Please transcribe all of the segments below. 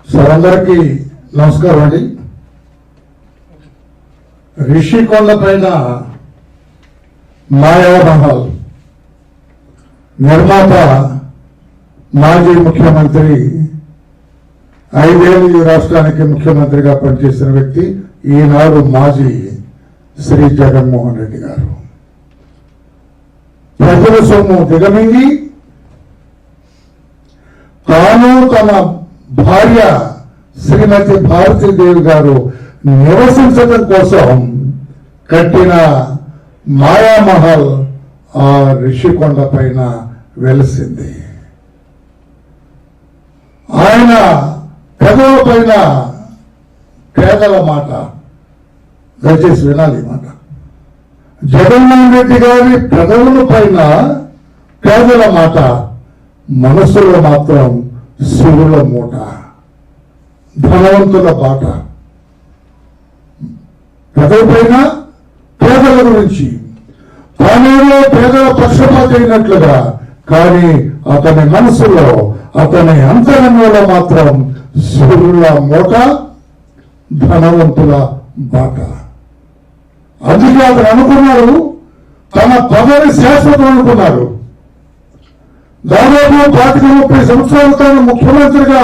Sir అందరికీ నమస్కారం అండి. రిషికొండ పైన మాయామహల్ నిర్మాత మాజీ ముఖ్యమంత్రి 5 ఏళ్ళు ఈ రాష్ట్రానికి ముఖ్యమంత్రిగా పనిచేసిన వ్యక్తి ఈనాడు మాజీ శ్రీ జగన్మోహన్ రెడ్డి గారు ప్రజల సొమ్ము దిగమింగి తాను తన భార్య శ్రీమతి భారతీదేవి గారు నివసించడం కోసం కట్టిన మాయామహల్ ఆ రిషికొండ పైన వెలిసింది. ఆయన పెదవుల పైన పేదల మాట, దయచేసి వినాలి ఈ మాట. జగన్మోహన్ రెడ్డి గారి పెదవుల పైన పేదల మాట, మనసులో మాత్రం శివుల మూట, ధనవంతుల బాట. పెదవి పైన పేదల గురించి, తానేలో పేదల పక్షపాతి అయినట్లుగా, కానీ అతని మనసులో, అతని అంతరంగంలో మాత్రం శివుల మూట, ధనవంతుల బాట. అందుకే అతను అనుకున్నాడు తన పదవి శాశ్వతం అనుకున్నాడు. దాదాపు 25-30 సంవత్సరాలు తాను ముఖ్యమంత్రిగా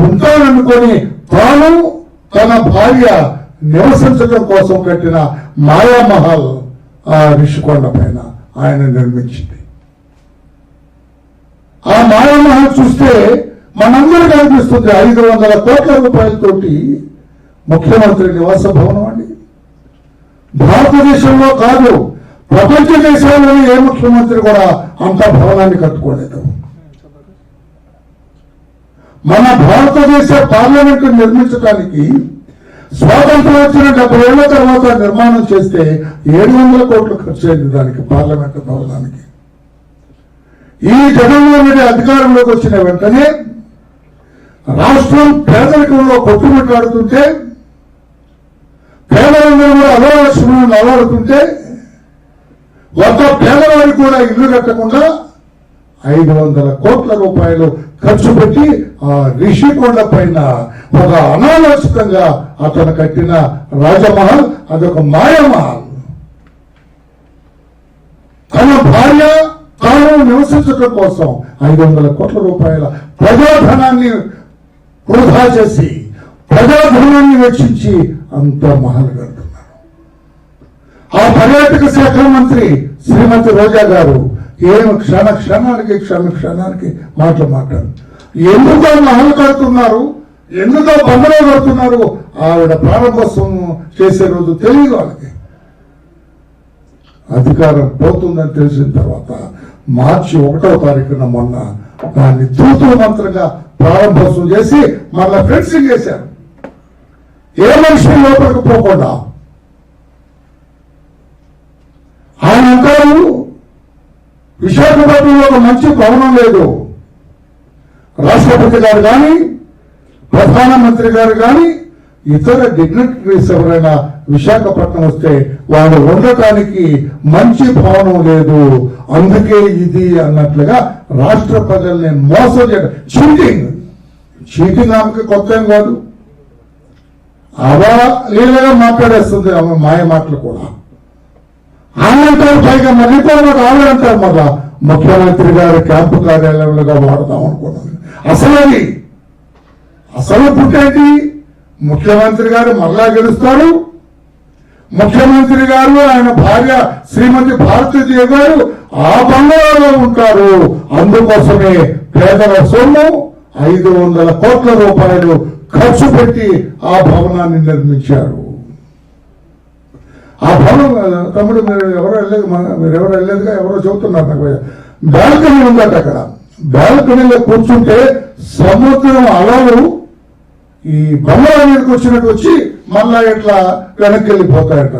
ఉంటాననుకొని తాను తన భార్య నివసించడం కోసం కట్టిన మాయామహల్ ఆ రిషికొండ పైన ఆయన నిర్మించింది. ఆ మాయామహల్ చూస్తే మనందరికీ అనిపిస్తుంది 500 కోట్ల రూపాయలతోటి ముఖ్యమంత్రి నివాస భవనం అండి. భారతదేశంలో కాదు, ప్రపంచ దేశాల్లోని ఏ ముఖ్యమంత్రి కూడా అంత భవనాన్ని కట్టుకోలేదు. మన భారతదేశ పార్లమెంటు నిర్మించడానికి స్వాతంత్రం వచ్చిన 70 ఏళ్ల తర్వాత నిర్మాణం చేస్తే 700 కోట్లు ఖర్చు అయింది దానికి, పార్లమెంటు భవనానికి. ఈ జగన్మోహన్ రెడ్డి అధికారంలోకి వచ్చిన వెంటనే రాష్ట్రం పేదరికంలో కొట్టుమిట్టాడుతుంటే, పేదలందరూ కూడా అలవలక్ష్మణులను అలవడుతుంటే, ఒక పేదవాడికి కూడా ఇల్లు కట్టకుండా 500 కోట్ల రూపాయలు ఖర్చు పెట్టి ఆ రిషికొండ పైన ఒక అనాలోచితంగా అతను కట్టిన రాజమహల్, అదొక మాయామహల్. తన భార్య తాను నివసించడం కోసం 500 కోట్ల రూపాయల ప్రజాధనాన్ని వృధా చేసి, ప్రజాధనాన్ని వెచ్చించి అంత మహల్ కడుతున్నారు. ఆ పర్యాటక శాఖ మంత్రి శ్రీమతి రోజా గారు ఏం క్షణానికి మాట్లాడు, ఎందుకో మహల్ కడుతున్నారు, ఎందుకో బంగళా కడుతున్నారు, ఆవిడ ప్రారంభోత్సవం చేసే రోజు తెలియదు వాళ్ళకి. అధికారం పోతుందని తెలిసిన తర్వాత మార్చి 1వ తారీఖున మొన్న దాన్ని తూతూ మంత్రంగా ప్రారంభోత్సవం చేసి మళ్ళా ఫెన్సింగ్ చేశారు, ఏ మనిషి లోపలికి పోకుండా. ఆయన అంటారు విశాఖపట్నంలో ఒక మంచి భవనం లేదు, రాష్ట్రపతి గారు కానీ ప్రధానమంత్రి గారు కానీ ఇతర డిగ్నిటరీస్ ఎవరైనా విశాఖపట్నం వస్తే వాళ్ళు ఉండటానికి మంచి భవనం లేదు, అందుకే ఇది అన్నట్లుగా రాష్ట్ర ప్రజల్ని మోసం చేయడం. చీటింగ్ ఆమెకి కొత్త ఏం కాదు, అవలీలగా మాట్లాడేస్తుంది ఆమె మాయ మాటలు కూడా. ఆమె అంటారు పైగా మళ్ళీ ఆవిడ అంటారు మళ్ళా ముఖ్యమంత్రి గారి క్యాంపు కార్యాలయంలో వాడదాం అనుకున్నాను. అసలు పుట్టేంటి, ముఖ్యమంత్రి గారు మరలా గెలుస్తారు, ముఖ్యమంత్రి గారు ఆయన భార్య శ్రీమతి భారతీదేవి గారు ఆ బంగాళాలో ఉంటారు. అందుకోసమే పేదల సొమ్ము 500 కోట్ల రూపాయలు ఖర్చు పెట్టి ఆ భవనాన్ని నిర్మించారు. ఆ భవనం తమ్ముడు మీరెవరు వెళ్ళలేదుగా, ఎవరో చెబుతున్నారు నాకు. బాల్కనీ ఉందట అక్కడ, బాల్కనీలో కూర్చుంటే సముద్రం అలలు ఈ బంగాళా మీదకి వచ్చినట్టు వచ్చి మళ్ళా ఇట్లా వెనక్కి వెళ్ళిపోతాయట.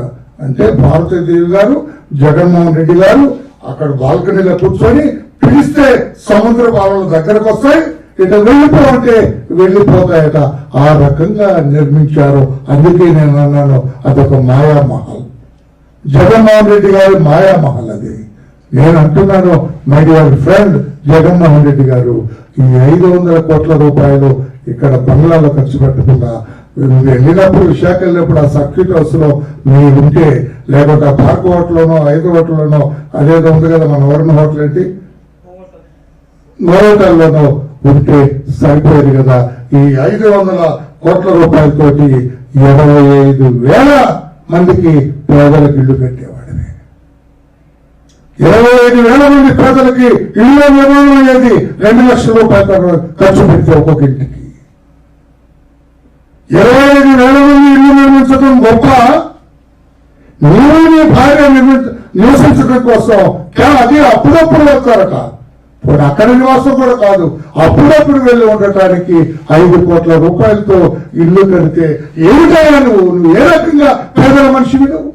అంటే భారతీదేవి గారు జగన్మోహన్ రెడ్డి గారు అక్కడ బాల్కనీలో కూర్చొని పిలిస్తే సముద్ర అలలు దగ్గరకు వస్తాయి, ఇట్లా వెళ్ళిపోవంటే వెళ్ళిపోతాయట. ఆ రకంగా నిర్మించారు. అందుకే నేను అన్నాను అదొక మాయామహల్, జగన్మోహన్ రెడ్డి గారి మాయామహల్ అది. నేను అంటున్నాను my dear friend Jaganmohan Reddy గారు, ఈ 500 కోట్ల రూపాయలు ఇక్కడ బంగ్లాలో ఖర్చు పెట్టకుండా నువ్వు వెళ్ళినప్పుడు విశాఖ వెళ్ళినప్పుడు ఆ సర్క్యూట్ హౌస్ లో మీరు ఉంటే, లేకపోతే ఆ పార్క్ హోటల్లోనో 5 హోటల్లోనో అదేదో ఉంది కదా మన వరుణ హోటల్ ఏంటి నోటల్లోనో ఉంటే సరిపోయేది కదా. ఈ 500 కోట్ల రూపాయలతోటి 25,000 మందికి పేదలకు ఇల్లు కట్టేవాడిని. 25,000 మంది పేదలకి ఇల్లు నిర్మాణం అయ్యేది. 2 లక్షల రూపాయలు ఖర్చు పెడితే ఒక్కొక్క ఇంటికి 25,000 మంది ఇల్లు నిర్మించడం గొప్ప. నీవు నీ భార్య నివసించడం కోసం అది అప్పుడప్పుడు వస్తారట. ఇప్పుడు అక్కడ నివాసం కూడా కాదు, అప్పుడప్పుడు వెళ్ళి ఉండటానికి 5 కోట్ల రూపాయలతో ఇల్లు కడితే ఏమిటా నువ్వు ఏ రకంగా పేదల మనిషివి నువ్వు?